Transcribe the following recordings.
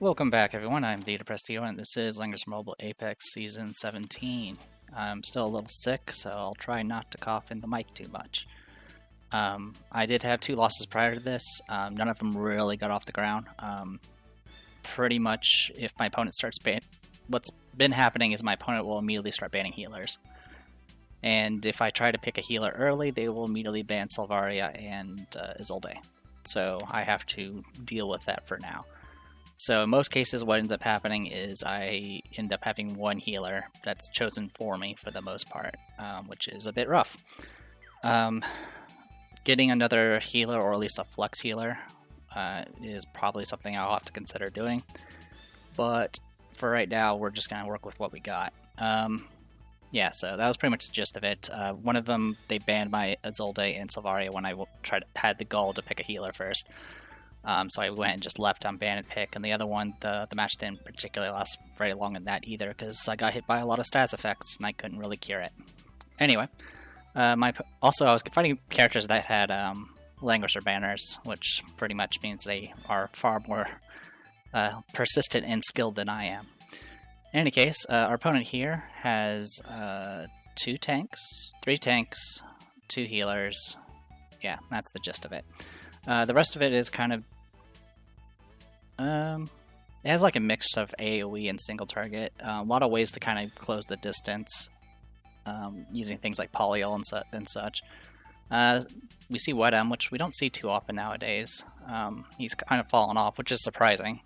Welcome back, everyone. I'm the Depressed Dio, and this is Langrisser Mobile Apex Season 17. I'm still a little sick, so I'll try not to cough in the mic too much. I did have 2 losses prior to this. None of them really got off the ground. Pretty much, if my opponent starts what's been happening is my opponent will immediately start banning healers. And if I try to pick a healer early, they will immediately ban Salvaria and Isolde. So I have to deal with that for now. So in most cases, what ends up happening is I end up having one healer that's chosen for me for the most part, which is a bit rough. Getting another healer, or at least a flex healer, is probably something I'll have to consider doing. But for right now, we're just going to work with what we got. Yeah, so that was pretty much the gist of it. One of them, they banned my Isolde and Salvaria when I had the goal to pick a healer first. So I went and just left on ban and pick, and the other one, the match didn't particularly last very long in that either, because I got hit by a lot of status effects, and I couldn't really cure it. Anyway, I was fighting characters that had Langrisser banners, which pretty much means they are far more persistent and skilled than I am. In any case, our opponent here has 2 tanks, 3 tanks, 2 healers. Yeah, that's the gist of it. The rest of it is kind of, it has like a mix of AoE and single target. A lot of ways to kind of close the distance, using things like polyol and such. We see Wet M, which we don't see too often nowadays. He's kind of fallen off, which is surprising.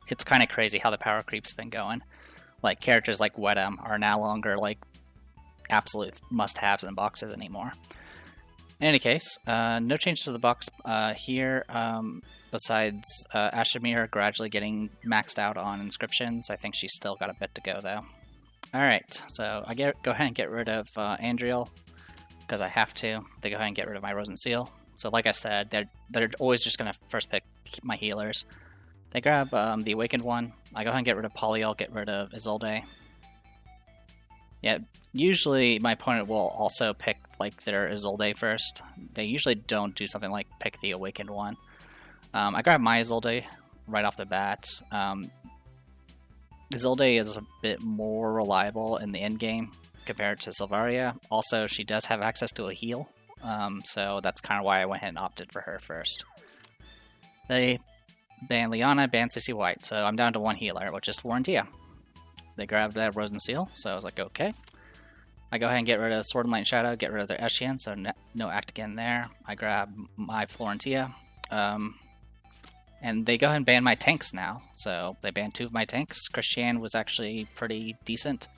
It's kind of crazy how the power creep's been going. Like, characters like Wet M are no longer like absolute must-haves in boxes anymore. In any case, no changes to the box here, besides Ashimir gradually getting maxed out on inscriptions. I think she's still got a bit to go, though. Alright, so I go ahead and get rid of Andriel, because I have to. They go ahead and get rid of my Rosen Seal. So like I said, they're always just going to first pick my healers. They grab the Awakened one. I go ahead and get rid of Polyol, get rid of Isolde. Yeah, usually my opponent will also pick like their Isolde first. They usually don't do something like pick the Awakened one. I grab my Isolde right off the bat. Isolde is a bit more reliable in the end game compared to Salvaria. Also, she does have access to a heal, so that's kind of why I went ahead and opted for her first. They ban Liana, ban Sissy White, so I'm down to 1 healer, which is Florentia. They grabbed that Rosen Seal, so I was like, okay. I go ahead and get rid of Sword and Light and Shadow, get rid of their Eshian, so no act again there. I grab my Florentia, and they go ahead and ban my tanks now. So they banned 2 of my tanks. Christiane was actually pretty decent.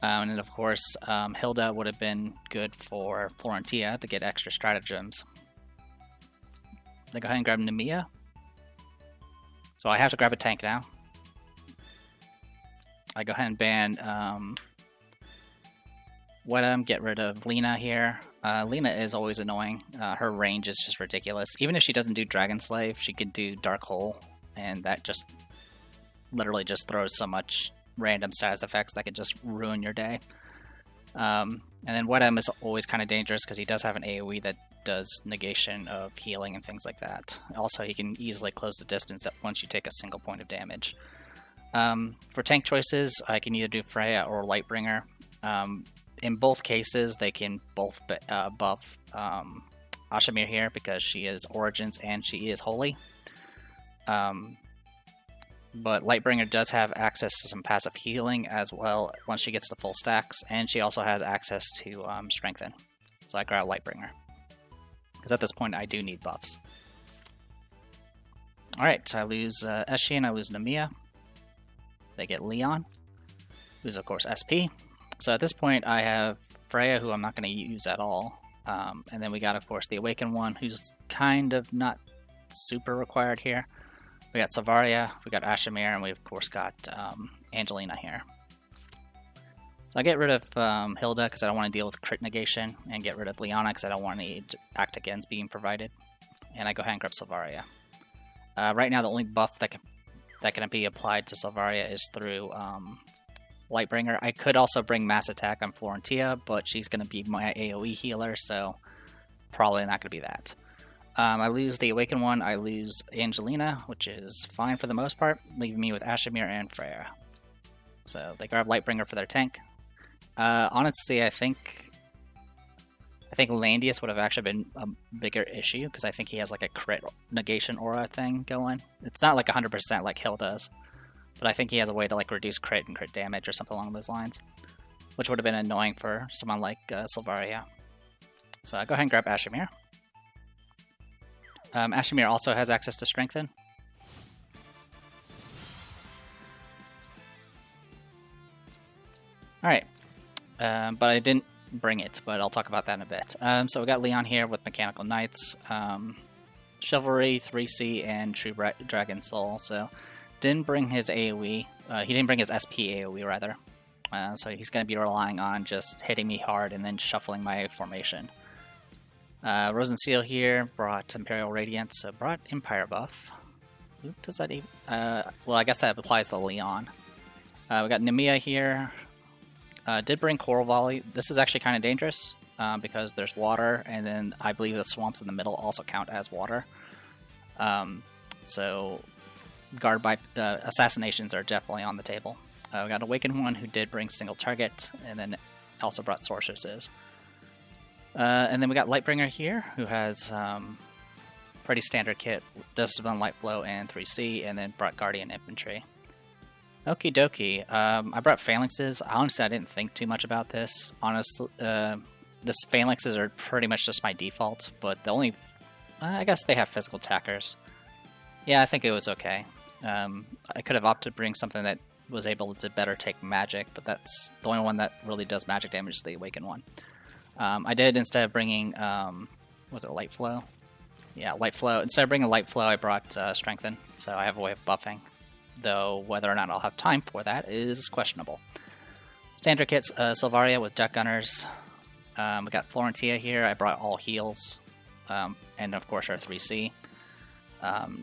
And then, of course, Hilda would have been good for Florentia to get extra stratagems. They go ahead and grab Nemia. So I have to grab a tank now. I go ahead and ban Wet M, get rid of Lena here. Lena is always annoying. Her range is just ridiculous. Even if she doesn't do Dragon Slave, she could do Dark Hole, and that just literally just throws so much random status effects that could just ruin your day. And then Wet M is always kind of dangerous because he does have an AoE that does negation of healing and things like that. Also, he can easily close the distance once you take a single point of damage. For tank choices, I can either do Freya or Lightbringer. In both cases, they can both buff Ashimir here because she is Origins and she is Holy. But Lightbringer does have access to some passive healing as well once she gets to full stacks, and she also has access to Strengthen. So I grab Lightbringer, because at this point I do need buffs. Alright, I lose Eshian, I lose Nemia. They get Leon, who's of course SP. So at this point I have Freya, who I'm not going to use at all. And then we got, of course, the Awakened one, who's kind of not super required here. We got Salvaria, we got Ashimir, and we of course got Angelina here. So I get rid of Hilda because I don't want to deal with crit negation, and get rid of Liana because I don't want any act against being provided. And I go ahead and grab Salvaria. Right now the only buff that can be applied to Salvaria is through Lightbringer. I could also bring Mass Attack on Florentia, but she's going to be my AoE healer, so probably not going to be that. I lose the Awakened one, I lose Angelina, which is fine for the most part, leaving me with Ashimir and Freya. So they grab Lightbringer for their tank. Honestly, I think Landius would have actually been a bigger issue, because I think he has like a crit negation aura thing going. It's not like 100% like Hill does, but I think he has a way to like reduce crit and crit damage or something along those lines, which would have been annoying for someone like Sylvaria. So I go ahead and grab Ashimir. Ashimir also has access to Strengthen. Alright, but I didn't bring it, but I'll talk about that in a bit. So we got Leon here with Mechanical Knights, Chivalry, 3C, and True Dragon Soul. So didn't bring his AoE. He didn't bring his SP AoE, rather. So he's going to be relying on just hitting me hard and then shuffling my formation. Rosen Seal here brought Imperial Radiance, so brought Empire buff. Who does that even... well, I guess that applies to Leon. We got Nemea here. Did bring Coral Volley. This is actually kind of dangerous because there's water, and then I believe the swamps in the middle also count as water. So guard by assassinations are definitely on the table. We got Awakened one who did bring single target, and then also brought sorceresses. And then we got Lightbringer here, who has pretty standard kit, Discipline, Light Flow, and 3C, and then brought Guardian Infantry. Okie dokie. I brought Phalanxes. Honestly, I didn't think too much about this. Honestly, the Phalanxes are pretty much just my default, but the only... I guess they have physical attackers. Yeah, I think it was okay. I could have opted to bring something that was able to better take magic, but that's the only one that really does magic damage is the Awakened one. I did, instead of bringing... was it Light Flow? Yeah, Light Flow. Instead of bringing Light Flow, I brought Strengthen, so I have a way of buffing. Though whether or not I'll have time for that is questionable. Standard kits, Sylvaria with Jet Gunners. We got Florentia here. I brought all heals. And of course our 3C.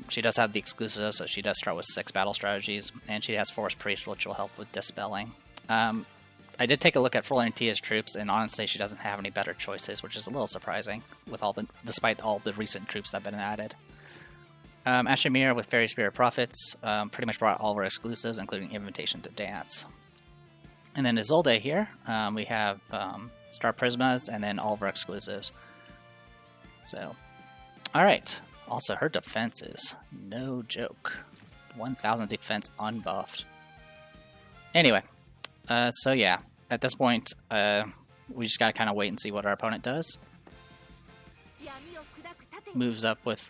She does have the exclusive, so she does start with 6 battle strategies. And she has Forest Priest, which will help with Dispelling. I did take a look at Florentia's troops, and honestly she doesn't have any better choices, which is a little surprising, with despite all the recent troops that have been added. Ashimir with Fairy Spirit Prophets pretty much brought all of our exclusives, including Invitation to Dance. And then Isolde here, we have Star Prismas, and then all of our exclusives. So, alright. Also, her defense is no joke. 1000 defense unbuffed. Anyway, so yeah, at this point, we just gotta kind of wait and see what our opponent does. Moves up with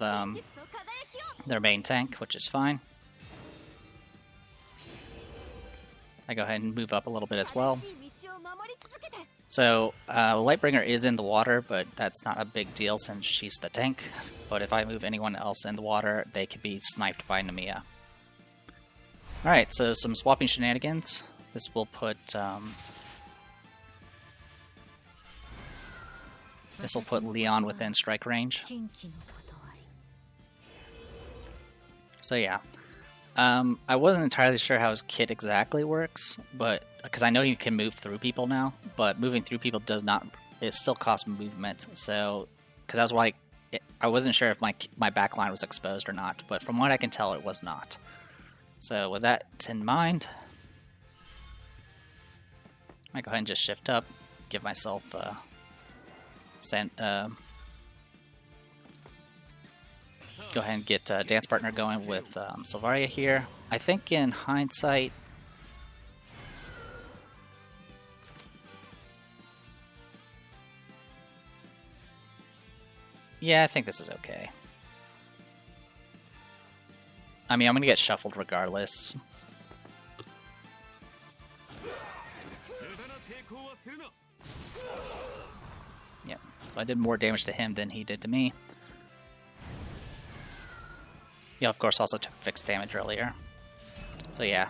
their main tank, which is fine. I go ahead and move up a little bit as well. So, Lightbringer is in the water, but that's not a big deal since she's the tank. But if I move anyone else in the water, they could be sniped by Nemea. Alright, so some swapping shenanigans. This will put Leon within strike range. So yeah, I wasn't entirely sure how his kit exactly works, but because I know you can move through people now, but moving through people does not. It still costs movement. So, because I was like, I wasn't sure if my backline was exposed or not, but from what I can tell, it was not. So with that in mind, I go ahead and just shift up, give myself go ahead and get Dance Partner going with Sylvaria here. I think in hindsight, yeah, I think this is okay. I mean, I'm going to get shuffled regardless. Yep, so I did more damage to him than he did to me. Yeah, of course, also took fixed damage earlier. So yeah.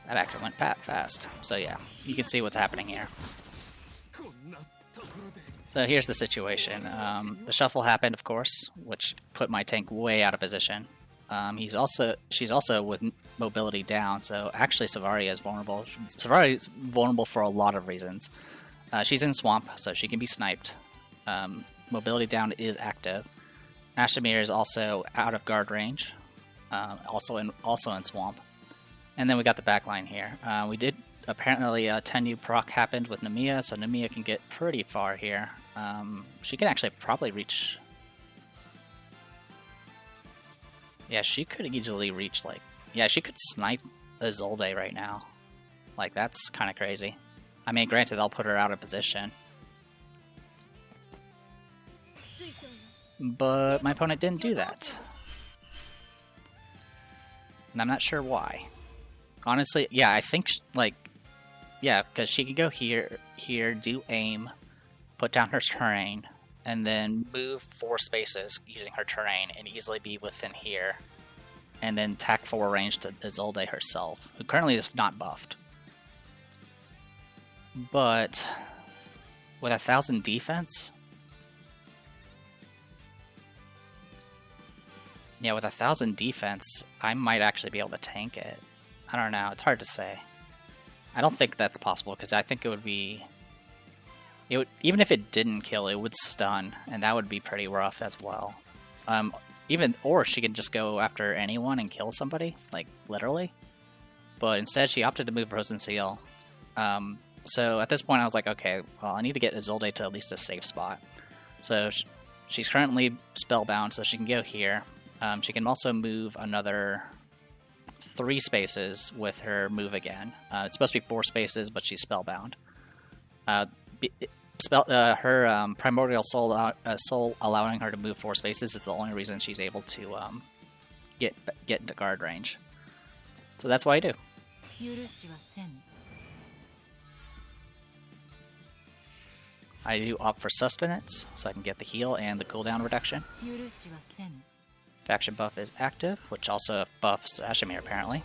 That actually went fast. So yeah, you can see what's happening here. So here's the situation. The shuffle happened, of course, which put my tank way out of position. She's also with mobility down, so actually Sylvaria is vulnerable. Sylvaria is vulnerable for a lot of reasons. She's in swamp, so she can be sniped. Mobility down is active. Ashtamir is also out of guard range, also in swamp. And then we got the backline here. We did apparently 10U proc happened with Namiya, so Namiya can get pretty far here. She can actually probably reach. Yeah, she could easily reach like. Yeah, she could snipe Isolde right now. Like, that's kind of crazy. I mean, granted, I'll put her out of position. But my opponent didn't do that. And I'm not sure why. Honestly, yeah, I think, like, yeah, because she could go here, do aim, put down her terrain, and then move 4 spaces using her terrain and easily be within here. And then tack 4 range to Isolde herself, who currently is not buffed. But with 1,000 defense, yeah, with 1,000 defense, I might actually be able to tank it. I don't know. It's hard to say. I don't think that's possible because I think it would be. It would, even if it didn't kill, it would stun, and that would be pretty rough as well. Or she could just go after anyone and kill somebody, like literally. But instead, she opted to move Frozen Seal. So at this point, I was like, okay, well, I need to get Isolde to at least a safe spot. So she's currently spellbound, so she can go here. She can also move another 3 spaces with her move again. It's supposed to be 4 spaces, but she's spellbound. Her primordial soul allowing her to move 4 spaces is the only reason she's able to get into guard range. So that's what I do. I do opt for sustenance, so I can get the heal and the cooldown reduction. Faction buff is active, which also buffs Ashtamir apparently.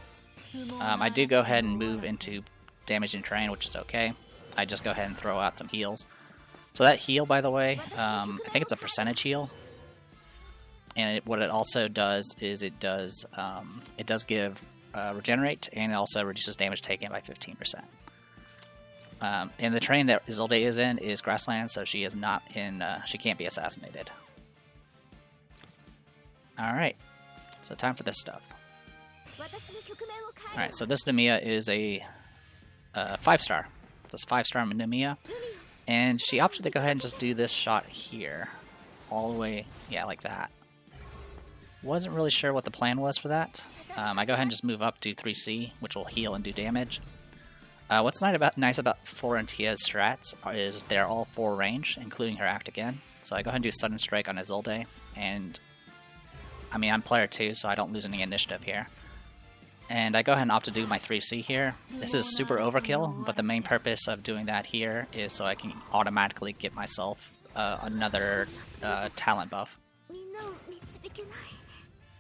I do go ahead and move into damaging terrain, which is okay. I just go ahead and throw out some heals. So that heal, by the way, I think it's a percentage heal. And what it also does is it does give regenerate, and it also reduces damage taken by 15%. And the terrain that Isolde is in is grassland, so she is not in. She can't be assassinated. All right, so time for this stuff. All right, so this Namiya is a 5-star. It's a 5-star Namiya, and she opted to go ahead and just do this shot here, all the way, yeah, like that. Wasn't really sure what the plan was for that. I go ahead and just move up to 3C, which will heal and do damage. What's nice about Florentia's strats is they're all 4 range, including her act again. So I go ahead and do Sudden Strike on Isolde, and I mean, I'm player 2, so I don't lose any initiative here. And I go ahead and opt to do my 3C here. This is super overkill, but the main purpose of doing that here is so I can automatically get myself another talent buff.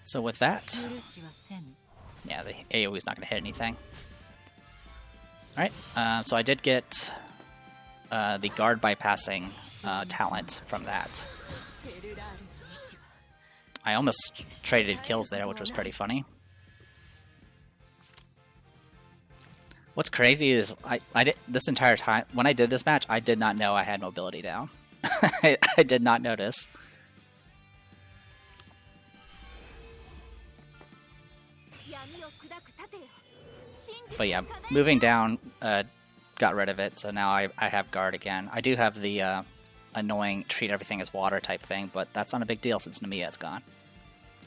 So with that, yeah, the AoE is not going to hit anything. Alright, so I did get the guard bypassing talent from that. I almost traded kills there, which was pretty funny. What's crazy is I did this entire time when I did this match, I did not know I had mobility down. I did not notice. But yeah, moving down got rid of it, so now I have guard again. I do have the annoying treat everything as water type thing, but that's not a big deal since Namiya is gone.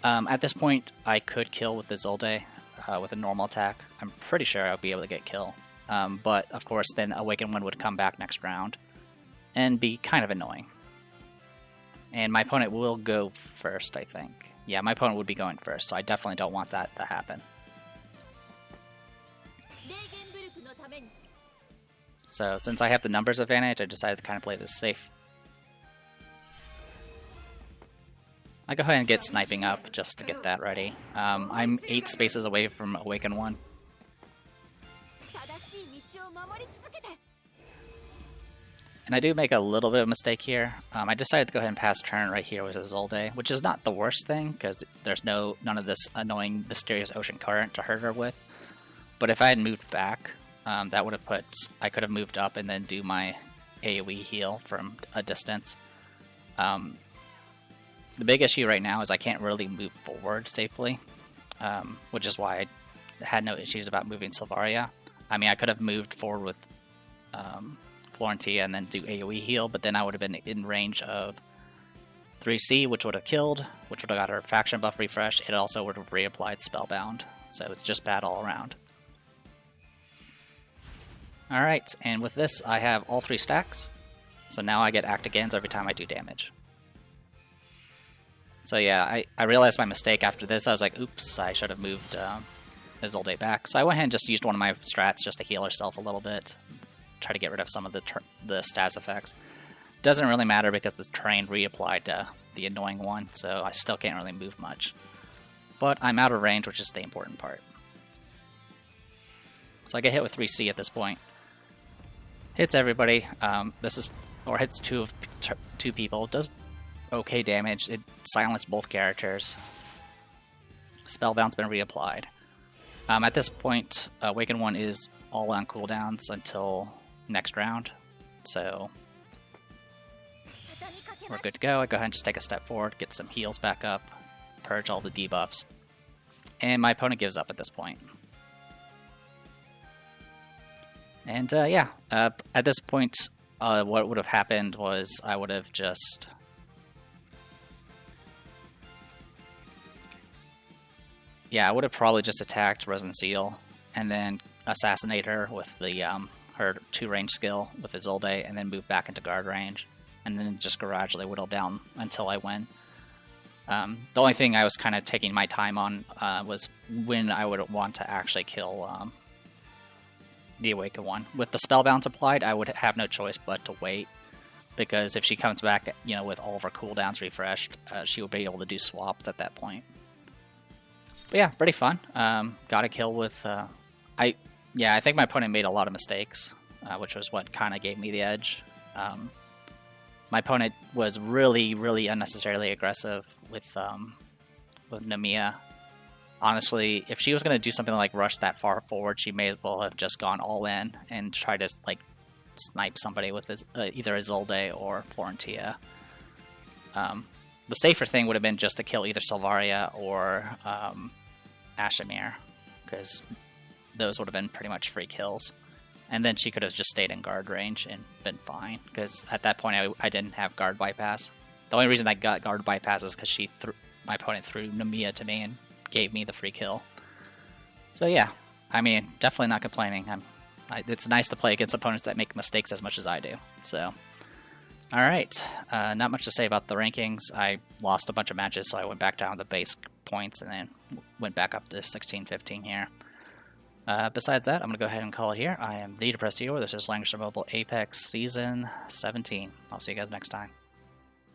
At this point, I could kill with Isolde with a normal attack. I'm pretty sure I'll be able to get kill. But of course, then Awakened One would come back next round and be kind of annoying. And my opponent will go first, I think. Yeah, my opponent would be going first, so I definitely don't want that to happen. So since I have the numbers advantage, I decided to kind of play this safe. I go ahead and get sniping up just to get that ready. I'm 8 spaces away from Awaken 1. And I do make a little bit of a mistake here. I decided to go ahead and pass turn right here with Isolde, which is not the worst thing, because there's none of this annoying mysterious ocean current to hurt her with. But if I had moved back, that would have I could have moved up and then do my AoE heal from a distance. The big issue right now is I can't really move forward safely, which is why I had no issues about moving Silvaria. I mean, I could have moved forward with Florentia and then do AoE heal, but then I would have been in range of 3C, which would have killed, which would have got her faction buff refresh. It also would have reapplied Spellbound, so it's just bad all around. Alright, and with this I have all 3 stacks, so now I get Act Agains every time I do damage. So yeah, I realized my mistake after this. I was like, oops, I should have moved Isolde back. So I went ahead and just used one of my strats just to heal herself a little bit, try to get rid of some of the stats effects. Doesn't really matter because the terrain reapplied the annoying one, so I still can't really move much. But I'm out of range, which is the important part. So I get hit with 3C at this point. Hits everybody. Or hits two people. Does okay damage. It silenced both characters. Spellbound's been reapplied. At this point, Awaken 1 is all on cooldowns until next round, so we're good to go. I go ahead and just take a step forward, get some heals back up, purge all the debuffs, and my opponent gives up at this point. And yeah, at this point, what would have happened was I would have just I would have probably just attacked Resin Seal and then assassinate her with the her 2-range skill with Isolde, and then move back into guard range, and then just gradually whittle down until I win. The only thing I was kind of taking my time on was when I would want to actually kill the Awakened one. With the Spellbounds applied, I would have no choice but to wait, because if she comes back, you know, with all of her cooldowns refreshed, she would be able to do swaps at that point. But yeah, pretty fun. Got a kill with... I think my opponent made a lot of mistakes, which was what kind of gave me the edge. My opponent was really, really unnecessarily aggressive with Namiya. Honestly, if she was going to do something like rush that far forward, she may as well have just gone all in and try to like snipe somebody with either Isolde or Florentia. The safer thing would have been just to kill either Silvaria or Ashimir, because those would have been pretty much free kills. And then she could have just stayed in guard range and been fine, because at that point I didn't have guard bypass. The only reason I got guard bypass is because my opponent threw Namiya to me and gave me the free kill. So yeah, I mean, definitely not complaining. It's nice to play against opponents that make mistakes as much as I do. So, alright, not much to say about the rankings. I lost a bunch of matches, so I went back down to base points and then went back up to 16-15 here. Besides that, I'm going to go ahead and call it here. I am the Depressed Hero. This is Langrisser Mobile Apex Season 17. I'll see you guys next time.